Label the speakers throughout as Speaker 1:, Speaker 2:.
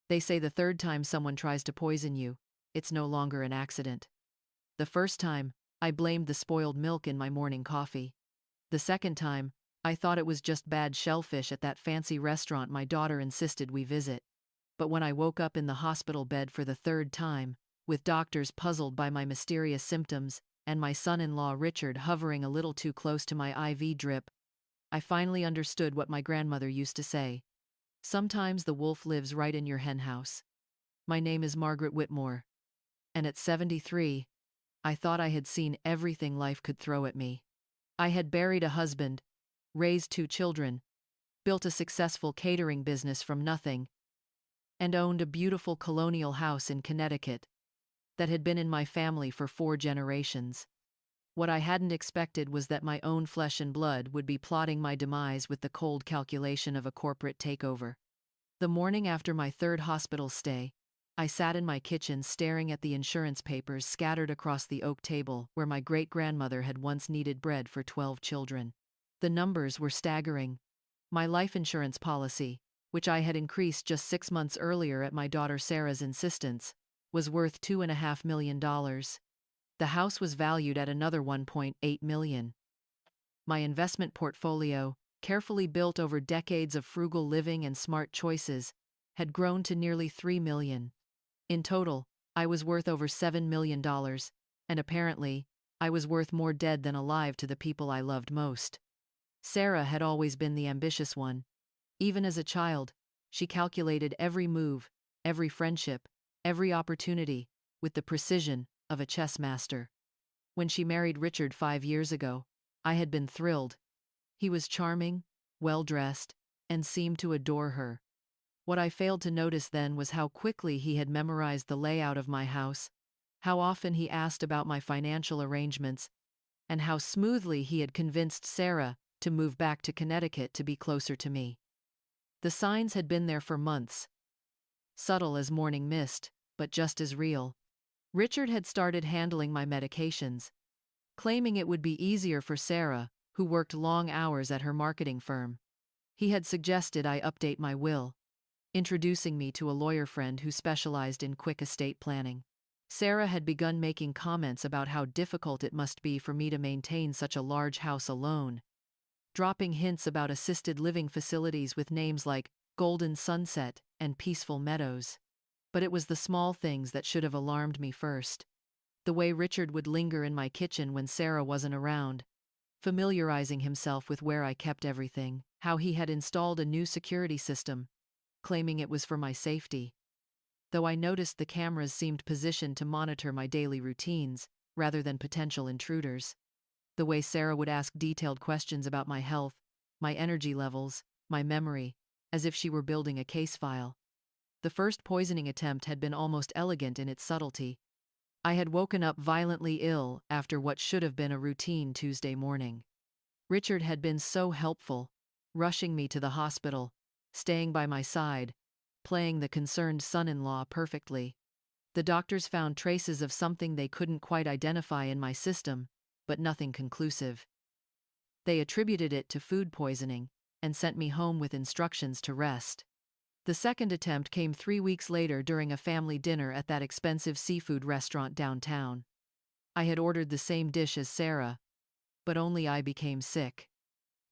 Speaker 1: They say the third time someone tries to poison you, it's no longer an accident. The first time, I blamed the spoiled milk in my morning coffee. The second time, I thought it was just bad shellfish at that fancy restaurant my daughter insisted we visit. But when I woke up in the hospital bed for the third time, with doctors puzzled by my mysterious symptoms, and my son-in-law Richard hovering a little too close to my IV drip, I finally understood what my grandmother used to say. Sometimes the wolf lives right in your henhouse. My name is Margaret Whitmore. And at 73, I thought I had seen everything life could throw at me. I had buried a husband, raised 2 children, built a successful catering business from nothing, and owned a beautiful colonial house in Connecticut that had been in my family for 4 generations. What I hadn't expected was that my own flesh and blood would be plotting my demise with the cold calculation of a corporate takeover. The morning after my 3rd hospital stay, I sat in my kitchen staring at the insurance papers scattered across the oak table where my great-grandmother had once kneaded bread for 12 children. The numbers were staggering. My life insurance policy, which I had increased just 6 months earlier at my daughter Sarah's insistence, was worth $2.5 million. The house was valued at another $1.8 million. My investment portfolio, carefully built over decades of frugal living and smart choices, had grown to nearly $3 million. In total, I was worth over $7 million, and apparently, I was worth more dead than alive to the people I loved most. Sarah had always been the ambitious one. Even as a child, she calculated every move, every friendship, every opportunity, with the precision of a chess master. When she married Richard 5 years ago, I had been thrilled. He was charming, well-dressed, and seemed to adore her. What I failed to notice then was how quickly he had memorized the layout of my house, how often he asked about my financial arrangements, and how smoothly he had convinced Sarah to move back to Connecticut to be closer to me. The signs had been there for months. Subtle as morning mist, but just as real. Richard had started handling my medications, claiming it would be easier for Sarah, who worked long hours at her marketing firm. He had suggested I update my will, introducing me to a lawyer friend who specialized in quick estate planning. Sarah had begun making comments about how difficult it must be for me to maintain such a large house alone, dropping hints about assisted living facilities with names like Golden Sunset and Peaceful Meadows. But it was the small things that should have alarmed me first. The way Richard would linger in my kitchen when Sarah wasn't around, familiarizing himself with where I kept everything, how he had installed a new security system, claiming it was for my safety. Though I noticed the cameras seemed positioned to monitor my daily routines, rather than potential intruders. The way Sarah would ask detailed questions about my health, my energy levels, my memory, as if she were building a case file. The first poisoning attempt had been almost elegant in its subtlety. I had woken up violently ill after what should have been a routine Tuesday morning. Richard had been so helpful, rushing me to the hospital, staying by my side, playing the concerned son-in-law perfectly. The doctors found traces of something they couldn't quite identify in my system, but nothing conclusive. They attributed it to food poisoning and sent me home with instructions to rest. The second attempt came 3 weeks later during a family dinner at that expensive seafood restaurant downtown. I had ordered the same dish as Sarah, but only I became sick.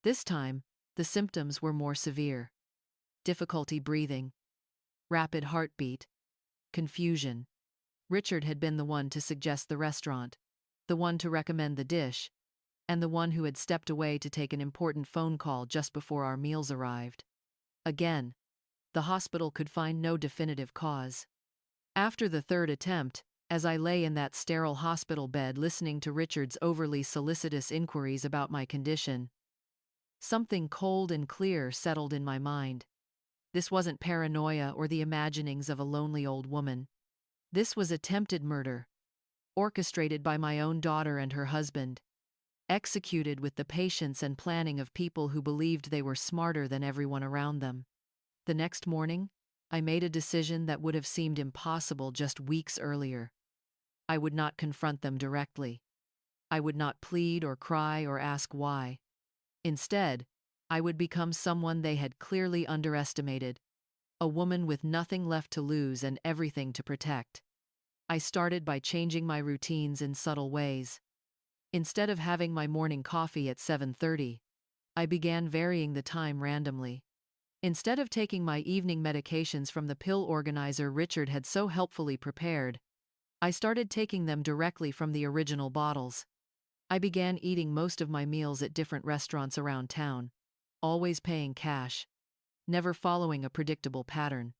Speaker 1: This time, the symptoms were more severe. Difficulty breathing, rapid heartbeat, confusion. Richard had been the one to suggest the restaurant, the one to recommend the dish, and the one who had stepped away to take an important phone call just before our meals arrived. Again, the hospital could find no definitive cause. After the third attempt, as I lay in that sterile hospital bed listening to Richard's overly solicitous inquiries about my condition, something cold and clear settled in my mind. This wasn't paranoia or the imaginings of a lonely old woman. This was attempted murder, orchestrated by my own daughter and her husband, executed with the patience and planning of people who believed they were smarter than everyone around them. The next morning, I made a decision that would have seemed impossible just weeks earlier. I would not confront them directly. I would not plead or cry or ask why. Instead, I would become someone they had clearly underestimated, a woman with nothing left to lose and everything to protect. I started by changing my routines in subtle ways. Instead of having my morning coffee at 7:30, I began varying the time randomly. Instead of taking my evening medications from the pill organizer Richard had so helpfully prepared, I started taking them directly from the original bottles. I began eating most of my meals at different restaurants around town, always paying cash, never following a predictable pattern.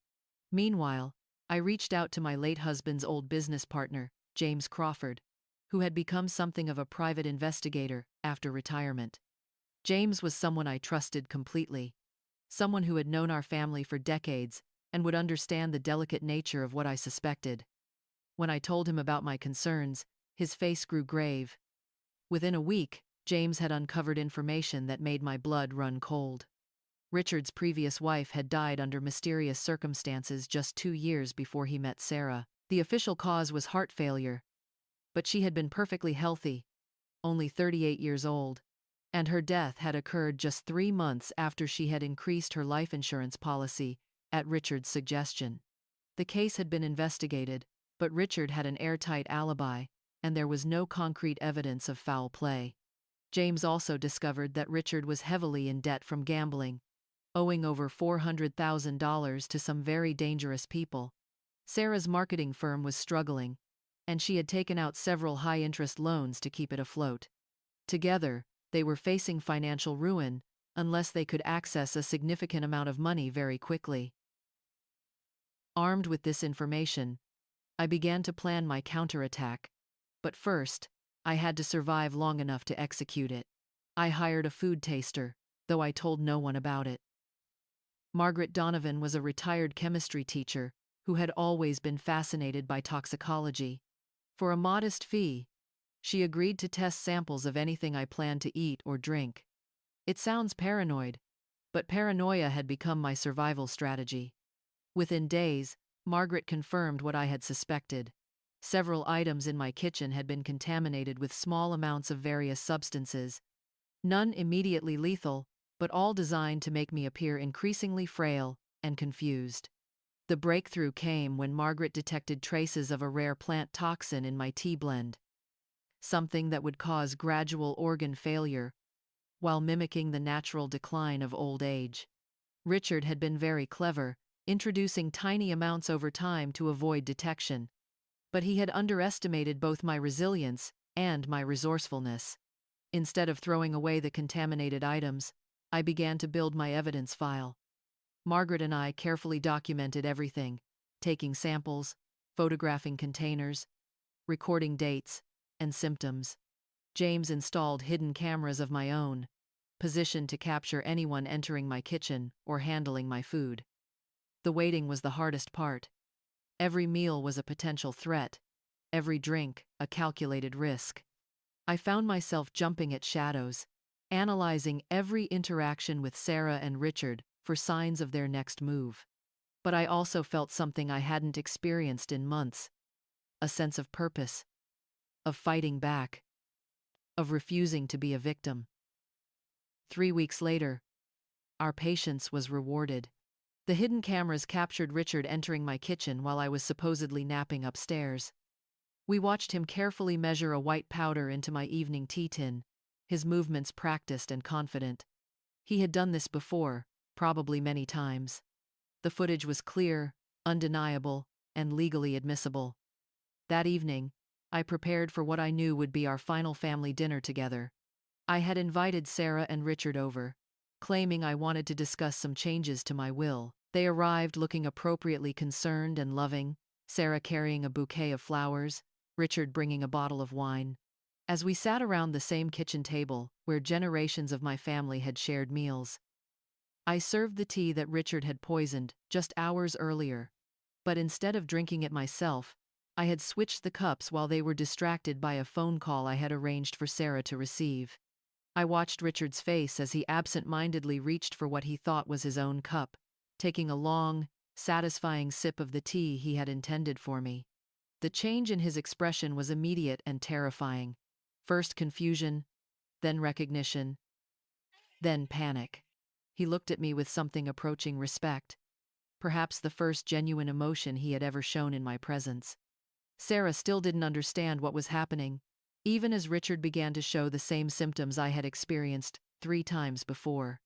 Speaker 1: Meanwhile, I reached out to my late husband's old business partner, James Crawford, who had become something of a private investigator after retirement. James was someone I trusted completely, someone who had known our family for decades and would understand the delicate nature of what I suspected. When I told him about my concerns, his face grew grave. Within a week, James had uncovered information that made my blood run cold. Richard's previous wife had died under mysterious circumstances just 2 years before he met Sarah. The official cause was heart failure, but she had been perfectly healthy, only 38 years old, and her death had occurred just 3 months after she had increased her life insurance policy at Richard's suggestion. The case had been investigated, but Richard had an airtight alibi, and there was no concrete evidence of foul play. James also discovered that Richard was heavily in debt from gambling, owing over $400,000 to some very dangerous people. Sarah's marketing firm was struggling, and she had taken out several high-interest loans to keep it afloat. Together, they were facing financial ruin unless they could access a significant amount of money very quickly. Armed with this information, I began to plan my counterattack, but first, I had to survive long enough to execute it. I hired a food taster, though I told no one about it. Margaret Donovan was a retired chemistry teacher who had always been fascinated by toxicology. For a modest fee, she agreed to test samples of anything I planned to eat or drink. It sounds paranoid, but paranoia had become my survival strategy. Within days, Margaret confirmed what I had suspected. Several items in my kitchen had been contaminated with small amounts of various substances, none immediately lethal, but all designed to make me appear increasingly frail and confused. The breakthrough came when Margaret detected traces of a rare plant toxin in my tea blend, something that would cause gradual organ failure while mimicking the natural decline of old age. Richard had been very clever, introducing tiny amounts over time to avoid detection, but he had underestimated both my resilience and my resourcefulness. Instead of throwing away the contaminated items, I began to build my evidence file. Margaret and I carefully documented everything, taking samples, photographing containers, recording dates and symptoms. James installed hidden cameras of my own, positioned to capture anyone entering my kitchen or handling my food. The waiting was the hardest part. Every meal was a potential threat, every drink a calculated risk. I found myself jumping at shadows, analyzing every interaction with Sarah and Richard for signs of their next move. But I also felt something I hadn't experienced in months, a sense of purpose, of fighting back, of refusing to be a victim. 3 weeks later, our patience was rewarded. The hidden cameras captured Richard entering my kitchen while I was supposedly napping upstairs. We watched him carefully measure a white powder into my evening tea tin, his movements practiced and confident. He had done this before, probably many times. The footage was clear, undeniable, and legally admissible. That evening, I prepared for what I knew would be our final family dinner together. I had invited Sarah and Richard over, claiming I wanted to discuss some changes to my will. They arrived looking appropriately concerned and loving, Sarah carrying a bouquet of flowers, Richard bringing a bottle of wine. As we sat around the same kitchen table, where generations of my family had shared meals, I served the tea that Richard had poisoned just hours earlier. But instead of drinking it myself, I had switched the cups while they were distracted by a phone call I had arranged for Sarah to receive. I watched Richard's face as he absent-mindedly reached for what he thought was his own cup, taking a long, satisfying sip of the tea he had intended for me. The change in his expression was immediate and terrifying. First confusion, then recognition, then panic. He looked at me with something approaching respect. perhaps the first genuine emotion he had ever shown in my presence. Sarah still didn't understand what was happening, even as Richard began to show the same symptoms I had experienced 3 times before.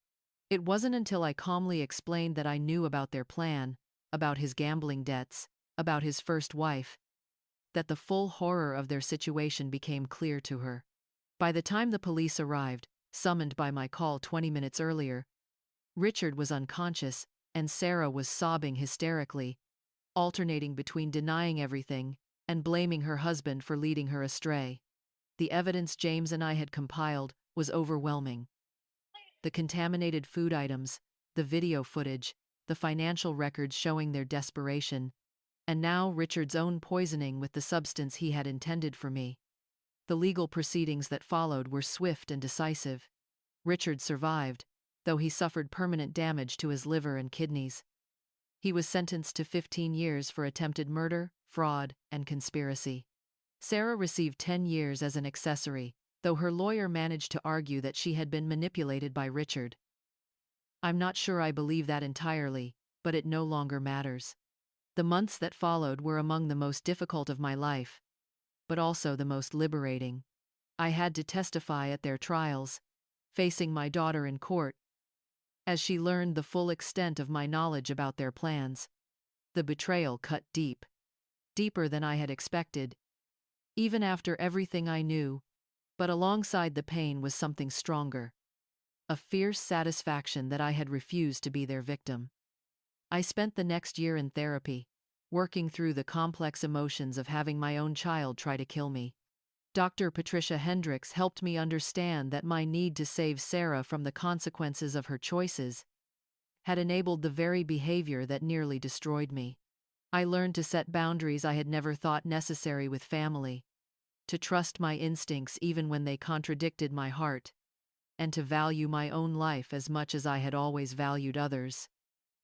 Speaker 1: It wasn't until I calmly explained that I knew about their plan, about his gambling debts, about his first wife, that the full horror of their situation became clear to her. By the time the police arrived, summoned by my call 20 minutes earlier, Richard was unconscious, and Sarah was sobbing hysterically, alternating between denying everything and blaming her husband for leading her astray. The evidence James and I had compiled was overwhelming. The contaminated food items, the video footage, the financial records showing their desperation, and now Richard's own poisoning with the substance he had intended for me. The legal proceedings that followed were swift and decisive. Richard survived, though he suffered permanent damage to his liver and kidneys. He was sentenced to 15 years for attempted murder, fraud, and conspiracy. Sarah received 10 years as an accessory, though her lawyer managed to argue that she had been manipulated by Richard. I'm not sure I believe that entirely, but it no longer matters. The months that followed were among the most difficult of my life, but also the most liberating. I had to testify at their trials, facing my daughter in court, as she learned the full extent of my knowledge about their plans. The betrayal cut deep, deeper than I had expected, even after everything I knew, but alongside the pain was something stronger. A fierce satisfaction that I had refused to be their victim. I spent the next year in therapy, working through the complex emotions of having my own child try to kill me. Dr. Patricia Hendricks helped me understand that my need to save Sarah from the consequences of her choices had enabled the very behavior that nearly destroyed me. I learned to set boundaries I had never thought necessary with family, to trust my instincts even when they contradicted my heart, and to value my own life as much as I had always valued others.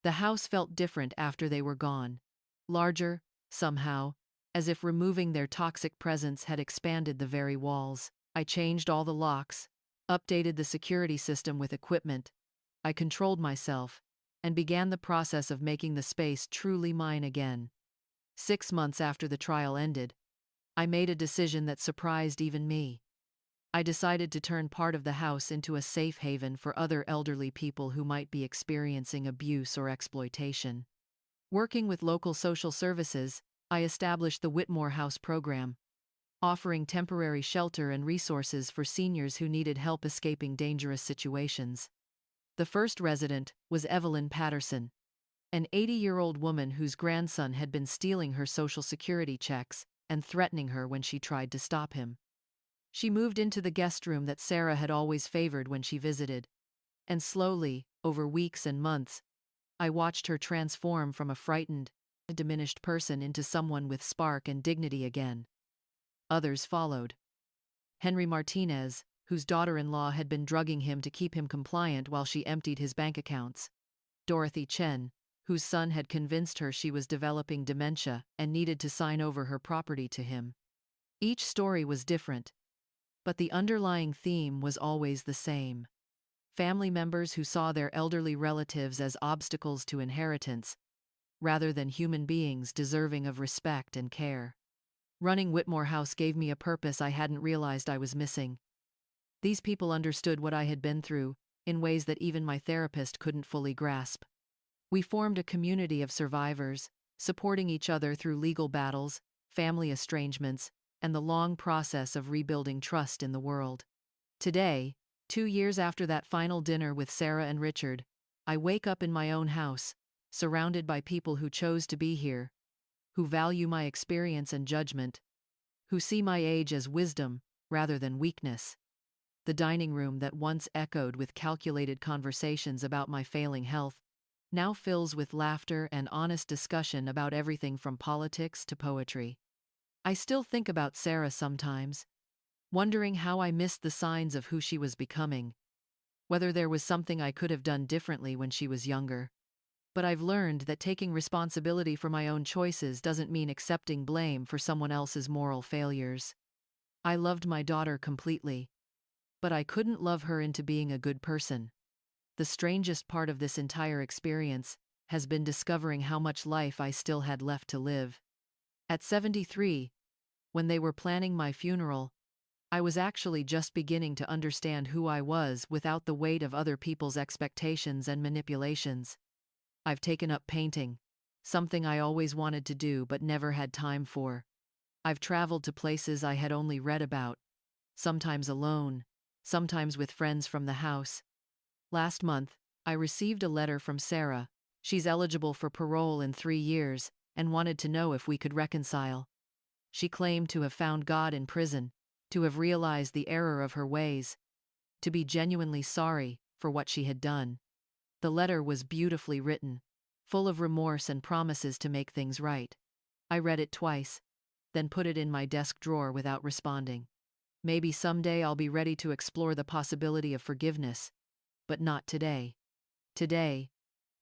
Speaker 1: The house felt different after they were gone. Larger, somehow, as if removing their toxic presence had expanded the very walls. I changed all the locks, updated the security system with equipment. I controlled myself, and began the process of making the space truly mine again. 6 months after the trial ended, I made a decision that surprised even me. I decided to turn part of the house into a safe haven for other elderly people who might be experiencing abuse or exploitation. Working with local social services, I established the Whitmore House program, offering temporary shelter and resources for seniors who needed help escaping dangerous situations. The first resident was Evelyn Patterson, an 80-year-old woman whose grandson had been stealing her Social Security checks and threatening her when she tried to stop him. She moved into the guest room that Sarah had always favored when she visited, and slowly, over weeks and months, I watched her transform from a frightened, diminished person into someone with spark and dignity again. Others followed. Henry Martinez, whose daughter-in-law had been drugging him to keep him compliant while she emptied his bank accounts. Dorothy Chen, whose son had convinced her she was developing dementia and needed to sign over her property to him. Each story was different, but the underlying theme was always the same. Family members who saw their elderly relatives as obstacles to inheritance, rather than human beings deserving of respect and care. Running Whitmore House gave me a purpose I hadn't realized I was missing. These people understood what I had been through, in ways that even my therapist couldn't fully grasp. We formed a community of survivors, supporting each other through legal battles, family estrangements, and the long process of rebuilding trust in the world. Today, 2 years after that final dinner with Sarah and Richard, I wake up in my own house, surrounded by people who chose to be here, who value my experience and judgment, who see my age as wisdom rather than weakness. The dining room that once echoed with calculated conversations about my failing health now fills with laughter and honest discussion about everything from politics to poetry. I still think about Sarah sometimes, wondering how I missed the signs of who she was becoming, whether there was something I could have done differently when she was younger. But I've learned that taking responsibility for my own choices doesn't mean accepting blame for someone else's moral failures. I loved my daughter completely, but I couldn't love her into being a good person. The strangest part of this entire experience has been discovering how much life I still had left to live. At 73, when they were planning my funeral, I was actually just beginning to understand who I was without the weight of other people's expectations and manipulations. I've taken up painting, something I always wanted to do but never had time for. I've traveled to places I had only read about, sometimes alone, sometimes with friends from the house. Last month, I received a letter from Sarah. She's eligible for parole in 3 years and wanted to know if we could reconcile. She claimed to have found God in prison, to have realized the error of her ways, to be genuinely sorry for what she had done. The letter was beautifully written, full of remorse and promises to make things right. I read it twice, then put it in my desk drawer without responding. Maybe someday I'll be ready to explore the possibility of forgiveness, but not today. Today,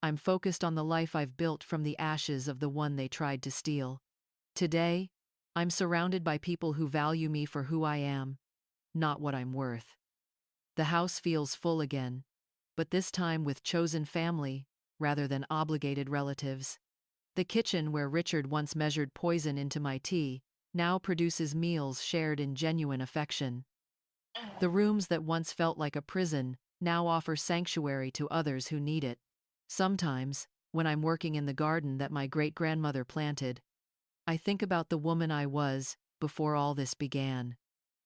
Speaker 1: I'm focused on the life I've built from the ashes of the one they tried to steal. Today, I'm surrounded by people who value me for who I am, not what I'm worth. The house feels full again, but this time with chosen family rather than obligated relatives. The kitchen where Richard once measured poison into my tea now produces meals shared in genuine affection. The rooms that once felt like a prison now offer sanctuary to others who need it. Sometimes, when I'm working in the garden that my great-grandmother planted, I think about the woman I was before all this began.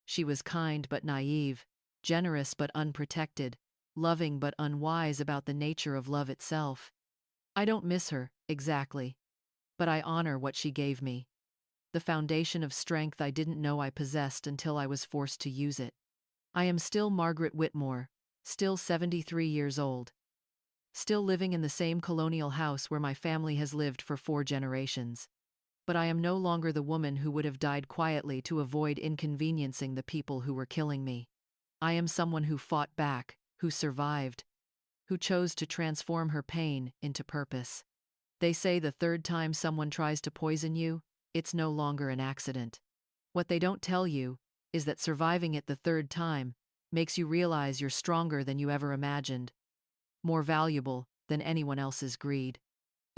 Speaker 1: She was kind but naive, generous but unprotected, loving but unwise about the nature of love itself. I don't miss her, exactly, but I honor what she gave me. The foundation of strength I didn't know I possessed until I was forced to use it. I am still Margaret Whitmore, still 73 years old, still living in the same colonial house where my family has lived for 4 generations. But I am no longer the woman who would have died quietly to avoid inconveniencing the people who were killing me. I am someone who fought back, who survived, who chose to transform her pain into purpose. They say the third time someone tries to poison you, it's no longer an accident. What they don't tell you is that surviving it the third time makes you realize you're stronger than you ever imagined, more valuable than anyone else's greed,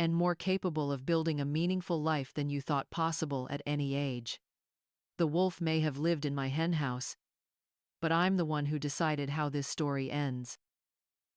Speaker 1: and more capable of building a meaningful life than you thought possible at any age. The wolf may have lived in my henhouse, but I'm the one who decided how this story ends.